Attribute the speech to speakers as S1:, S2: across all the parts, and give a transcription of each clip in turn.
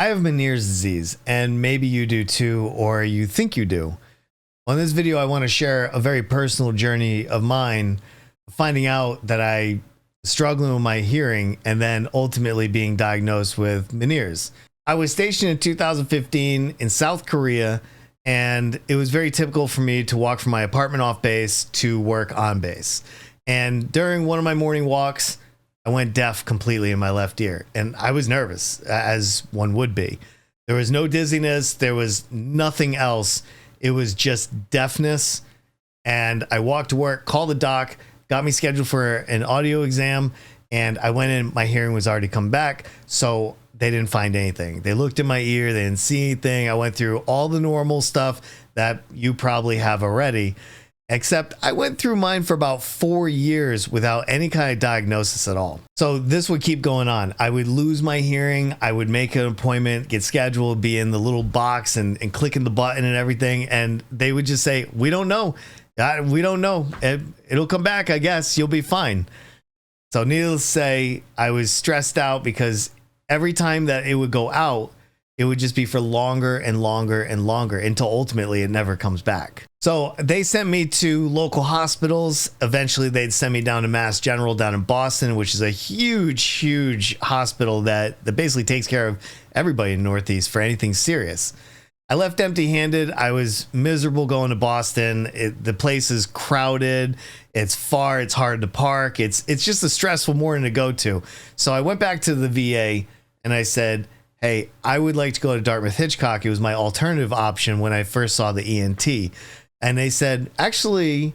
S1: I have Meniere's disease, and maybe you do too, or you think you do. On this video, I want to share a very personal journey of mine, finding out that I struggling with my hearing and then ultimately being diagnosed with Meniere's. I was stationed in 2015 in South Korea, and it was very typical for me to walk from my apartment off base to work on base. And during one of my morning walks, I went deaf completely in my left ear, and I was nervous, as one would be. There was no dizziness. There was nothing else. It was just deafness. And I walked to work, called the doc, got me scheduled for an audio exam, and I went in. My hearing was already come back, so they didn't find anything. They looked in my ear. They didn't see anything. I went through all the normal stuff that you probably have already. Except I went through mine for about 4 years without any kind of diagnosis at all. So this would keep going on. I would lose my hearing. I would make an appointment, get scheduled, be in the little box and clicking the button and everything. And they would just say, we don't know. We don't know. It'll come back, I guess. You'll be fine. So needless to say, I was stressed out because every time that it would go out, it would just be for longer and longer and longer until ultimately it never comes back. So they sent me to local hospitals. Eventually they'd send me down to Mass General down in Boston, which is a huge hospital that basically takes care of everybody in the Northeast for anything serious. I left empty-handed. I was miserable going to Boston. The place is crowded. It's far. It's hard to park. It's just a stressful morning to go to. So I went back to the VA and I said, hey, I would like to go to Dartmouth-Hitchcock. It was my alternative option when I first saw the ENT. And they said, actually,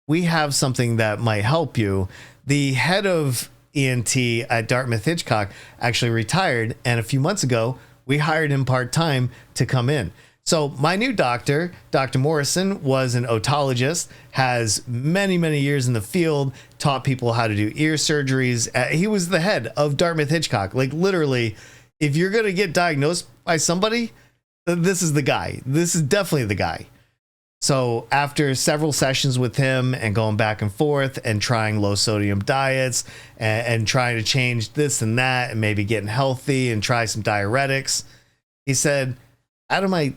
S1: we have something that might help you. The head of ENT at Dartmouth-Hitchcock actually retired. And a few months ago, we hired him part-time to come in. So my new doctor, Dr. Morrison, was an otologist, has many years in the field, taught people how to do ear surgeries. He was the head of Dartmouth-Hitchcock. Like literally, if you're going to get diagnosed by somebody, this is the guy. This is definitely the guy. So after several sessions with him and going back and forth and trying low sodium diets and trying to change this and that and maybe getting healthy and try some diuretics, he said, Adam, I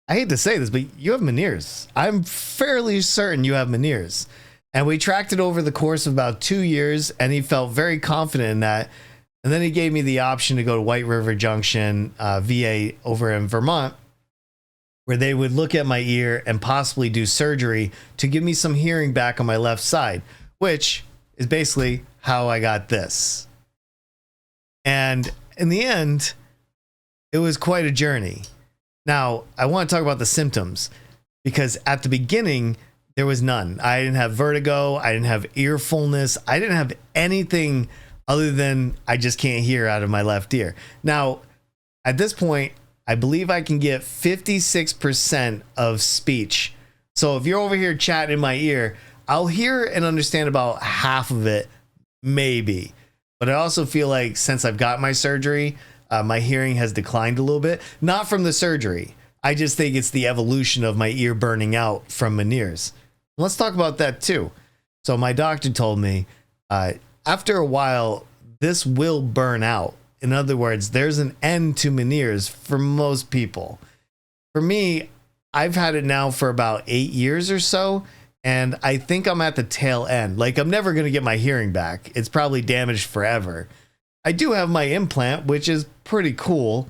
S1: hate to say this, but you have Meniere's. I'm fairly certain you have Meniere's. And we tracked it over the course of about 2 years, and he felt very confident in that. And then he gave me the option to go to White River Junction, VA over in Vermont, where they would look at my ear and possibly do surgery to give me some hearing back on my left side, which is basically how I got this. And in the end, it was quite a journey. Now, I want to talk about the symptoms because at the beginning, there was none. I didn't have vertigo. I didn't have ear fullness. I didn't have anything other than I just can't hear out of my left ear. Now, at this point, I believe I can get 56% of speech. So if you're over here chatting in my ear, I'll hear and understand about half of it, maybe. But I also feel like since I've got my surgery, my hearing has declined a little bit. Not from the surgery. I just think it's the evolution of my ear burning out from Meniere's. Let's talk about that too. So my doctor told me, after a while, this will burn out. In other words, there's an end to Meniere's for most people. For me, I've had it now for about 8 years or so, and I think I'm at the tail end. Like, I'm never going to get my hearing back. It's probably damaged forever. I do have my implant, which is pretty cool,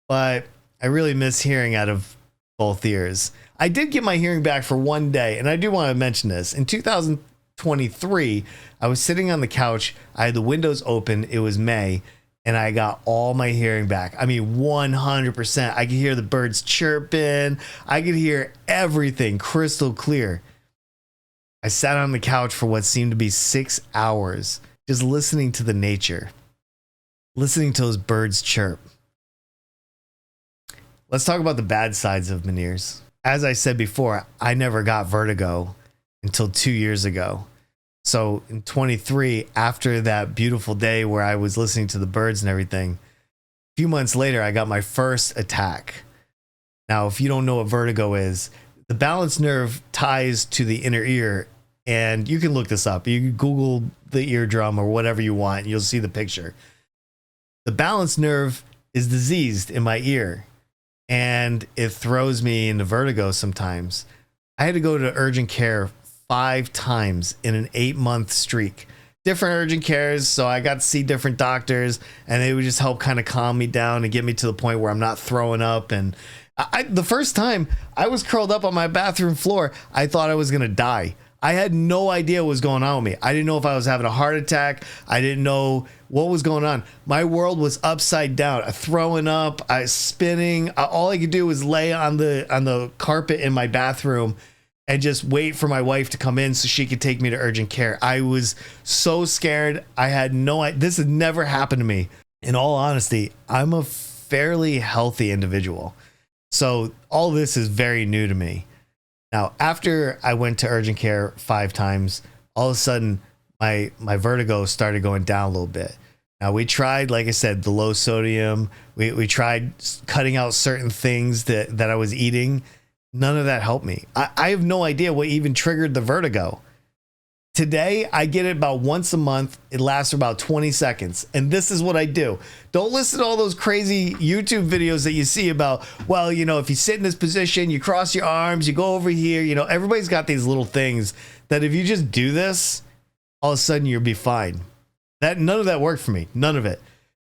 S1: but I really miss hearing out of both ears. I did get my hearing back for one day, and I do want to mention this. In 2023, I was sitting on the couch. I had the windows open. It was May. And I got all my hearing back. I mean, 100%. I could hear the birds chirping. I could hear everything crystal clear. I sat on the couch for what seemed to be 6 hours, just listening to the nature, listening to those birds chirp. Let's talk about the bad sides of Meniere's. As I said before, I never got vertigo until 2 years ago. So in 23, after that beautiful day where I was listening to the birds and everything, a few months later, I got my first attack. Now, if you don't know what vertigo is, the balance nerve ties to the inner ear, and you can look this up. You can Google the eardrum or whatever you want, and you'll see the picture. The balance nerve is diseased in my ear, and it throws me into vertigo sometimes. I had to go to urgent care 5 times in an 8-month streak. Different urgent cares, so I got to see different doctors, and they would just help kind of calm me down and get me to the point where I'm not throwing up. And the first time I was curled up on my bathroom floor, I thought I was gonna die. I had no idea what was going on with me. I didn't know if I was having a heart attack. I didn't know what was going on. My world was upside down. Throwing up, I spinning. All I could do was lay on the carpet in my bathroom and just wait for my wife to come in so she could take me to urgent care. I was so scared. I had no idea. This had never happened to me. In all honesty, I'm a fairly healthy individual. So all this is very new to me. Now, after I went to urgent care 5 times, all of a sudden my vertigo started going down a little bit. Now, we tried, like I said, the low sodium. We tried cutting out certain things that I was eating. None of that helped me. I have no idea what even triggered the vertigo. Today, I get it about once a month. It lasts for about 20 seconds. And this is what I do. Don't listen to all those crazy YouTube videos that you see about, well, you know, if you sit in this position, you cross your arms, you go over here, you know, everybody's got these little things that if you just do this, all of a sudden you'll be fine. None of that worked for me. None of it.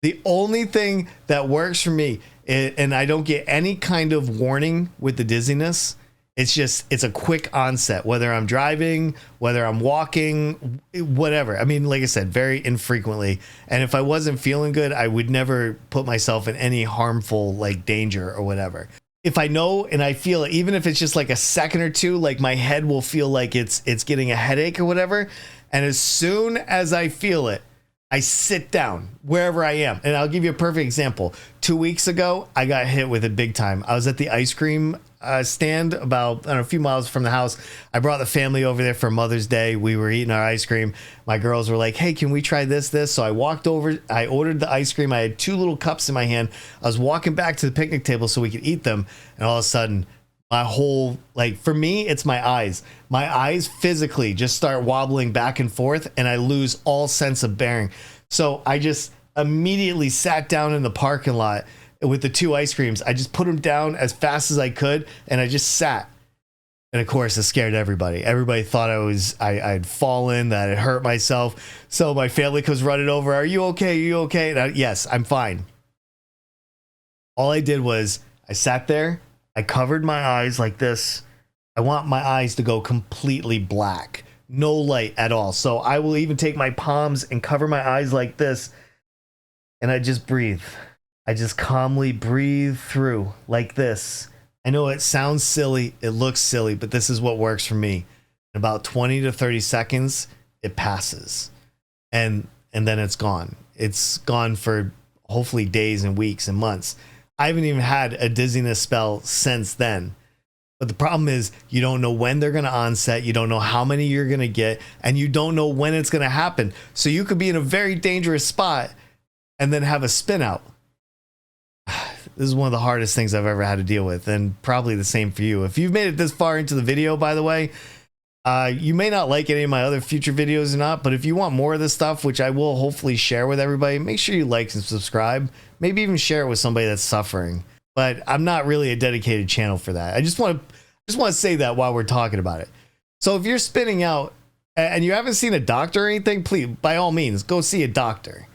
S1: The only thing that works for me, and I don't get any kind of warning with the dizziness, it's a quick onset, whether I'm driving, whether I'm walking, whatever. I mean, like I said, very infrequently. And if I wasn't feeling good, I would never put myself in any harmful like danger or whatever. If I know and I feel it, even if it's just like a second or two, like my head will feel like it's getting a headache or whatever. And as soon as I feel it, I sit down wherever I am. And I'll give you a perfect example. 2 weeks ago, I got hit with it big time. I was at the ice cream stand about, I don't know, a few miles from the house. I brought the family over there for Mother's Day. We were eating our ice cream. My girls were like, hey, can we try this? So I walked over, I ordered the ice cream. I had 2 little cups in my hand. I was walking back to the picnic table so we could eat them. And all of a sudden, my whole, like, for me, it's my eyes. My eyes physically just start wobbling back and forth, and I lose all sense of bearing. So I just immediately sat down in the parking lot with the 2 ice creams. I just put them down as fast as I could, and I just sat. And of course, it scared everybody. Everybody thought I had fallen, that I had hurt myself. So my family comes running over. Are you okay? Are you okay? And yes, I'm fine. All I did was I sat there. I covered my eyes like this. I want my eyes to go completely black. No light at all. So I will even take my palms and cover my eyes like this. And I just breathe. I just calmly breathe through like this. I know it sounds silly. It looks silly, but this is what works for me. In about 20 to 30 seconds, it passes. And then it's gone. It's gone for hopefully days and weeks and months. I haven't even had a dizziness spell since then. But the problem is you don't know when they're going to onset. You don't know how many you're going to get, and you don't know when it's going to happen. So you could be in a very dangerous spot and then have a spin out. This is one of the hardest things I've ever had to deal with, and probably the same for you. If you've made it this far into the video, by the way, you may not like any of my other future videos or not, but if you want more of this stuff, which I will hopefully share with everybody, make sure you like and subscribe. Maybe even share it with somebody that's suffering. But I'm not really a dedicated channel for that. I just want to say that while we're talking about it. So if you're spinning out and you haven't seen a doctor or anything, please, by all means, go see a doctor.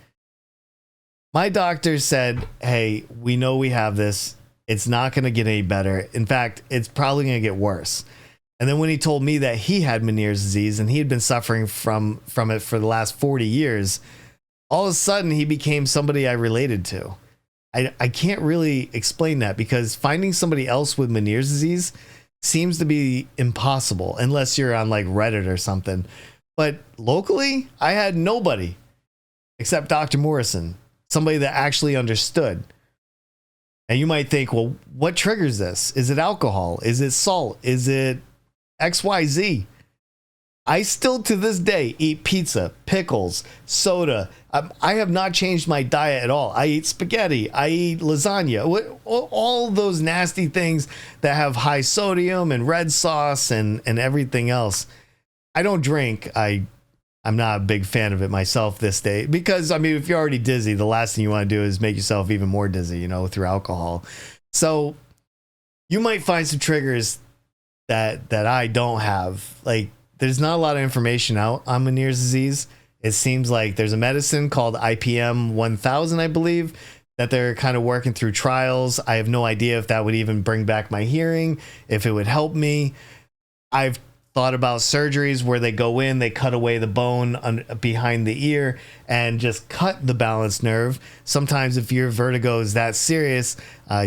S1: My doctor said, hey, we know we have this. It's not going to get any better. In fact, it's probably going to get worse. And then when he told me that he had Meniere's disease and he had been suffering from it for the last 40 years, all of a sudden he became somebody I related to. I can't really explain that because finding somebody else with Meniere's disease seems to be impossible unless you're on like Reddit or something. But locally, I had nobody except Dr. Morrison, somebody that actually understood. And you might think, well, what triggers this? Is it alcohol? Is it salt? Is it XYZ? I still to this day eat pizza, pickles, soda. I have not changed my diet at all. I eat spaghetti. I eat lasagna. All those nasty things that have high sodium and red sauce and everything else. I don't drink. I I'm not a big fan of it myself this day, because I mean, if you're already dizzy, the last thing you want to do is make yourself even more dizzy, you know, through alcohol. So you might find some triggers that I don't have. Like, there's not a lot of information out on Meniere's disease. It seems like there's a medicine called IPM 1000, I believe, that they're kind of working through trials. I have no idea if that would even bring back my hearing, if it would help me. I've thought about surgeries where they go in, they cut away the bone behind the ear and just cut the balance nerve. Sometimes if your vertigo is that serious,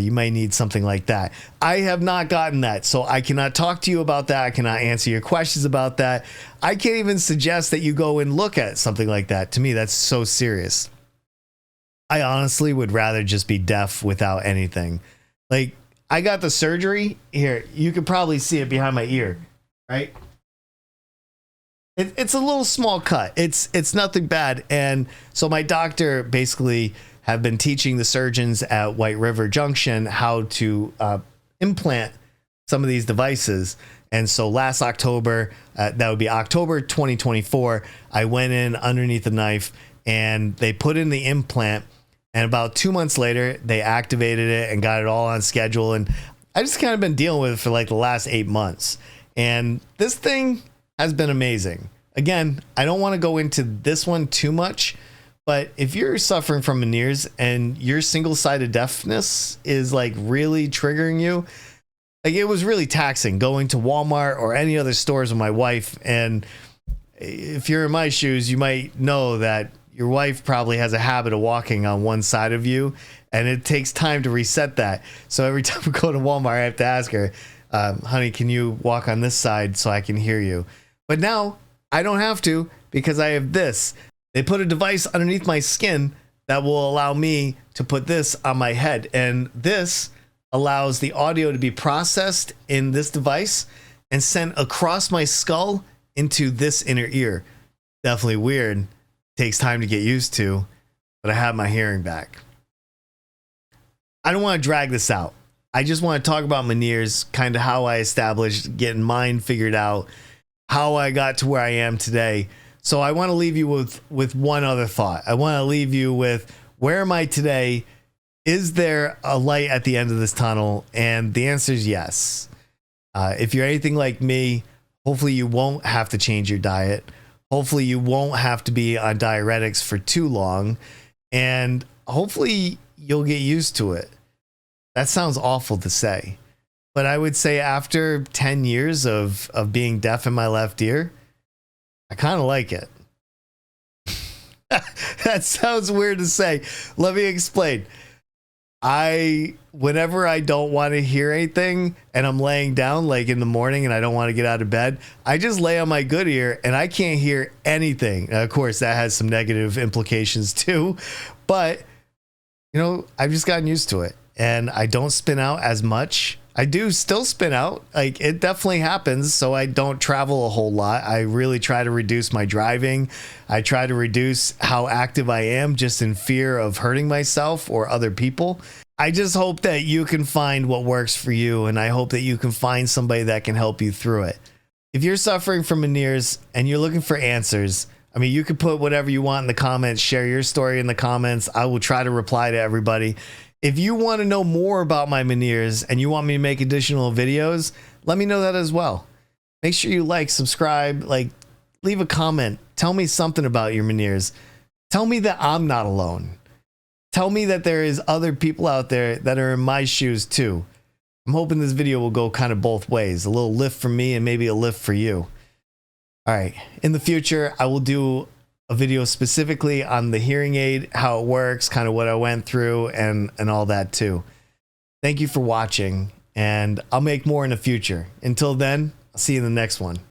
S1: you might need something like that. I have not gotten that, so I cannot talk to you about that. I cannot answer your questions about that. I can't even suggest that you go and look at something like that. To me, that's so serious. I honestly would rather just be deaf without anything. Like, I got the surgery here. You could probably see it behind my ear. Right? It's a little small cut. It's nothing bad. And so my doctor basically have been teaching the surgeons at White River Junction how to implant some of these devices. And so last October, that would be October 2024, I went in underneath the knife and they put in the implant. And about 2 months later, they activated it and got it all on schedule. And I just kind of been dealing with it for like the last 8 months. And this thing has been amazing. Again, I don't want to go into this one too much, but if you're suffering from Meniere's and your single-sided deafness is like really triggering you, like, it was really taxing going to Walmart or any other stores with my wife. And if you're in my shoes, you might know that your wife probably has a habit of walking on one side of you, and it takes time to reset that. So every time we go to Walmart, I have to ask her, honey, can you walk on this side so I can hear you? But now I don't have to, because I have this. They put a device underneath my skin that will allow me to put this on my head. And this allows the audio to be processed in this device and sent across my skull into this inner ear. Definitely weird. Takes time to get used to, but I have my hearing back. I don't want to drag this out. I just want to talk about Meniere's, kind of how I established getting mine figured out, how I got to where I am today. So I want to leave you with one other thought. I want to leave you with, where am I today? Is there a light at the end of this tunnel? And the answer is yes. If you're anything like me, hopefully you won't have to change your diet. Hopefully you won't have to be on diuretics for too long. And hopefully you'll get used to it. That sounds awful to say, but I would say after 10 years of being deaf in my left ear, I kind of like it. That sounds weird to say. Let me explain. Whenever I don't want to hear anything and I'm laying down like in the morning and I don't want to get out of bed, I just lay on my good ear and I can't hear anything. Now, of course, that has some negative implications too, but you know, I've just gotten used to it. And I don't spin out as much. I do still spin out. Like, it definitely happens. So I don't travel a whole lot. I really try to reduce my driving. I try to reduce how active I am, just in fear of hurting myself or other people. I just hope that you can find what works for you. And I hope that you can find somebody that can help you through it. If you're suffering from Meniere's and you're looking for answers, I mean, you can put whatever you want in the comments, share your story in the comments. I will try to reply to everybody. If you want to know more about my Meniere's and you want me to make additional videos, let me know that as well. Make sure you like, subscribe, leave a comment. Tell me something about your Meniere's. Tell me that I'm not alone. Tell me that there is other people out there that are in my shoes too. I'm hoping this video will go kind of both ways. A little lift for me and maybe a lift for you. All right. In the future, I will do a video specifically on the hearing aid, how it works, kind of what I went through, and all that too. Thank you for watching, and I'll make more in the future. Until then, I'll see you in the next one.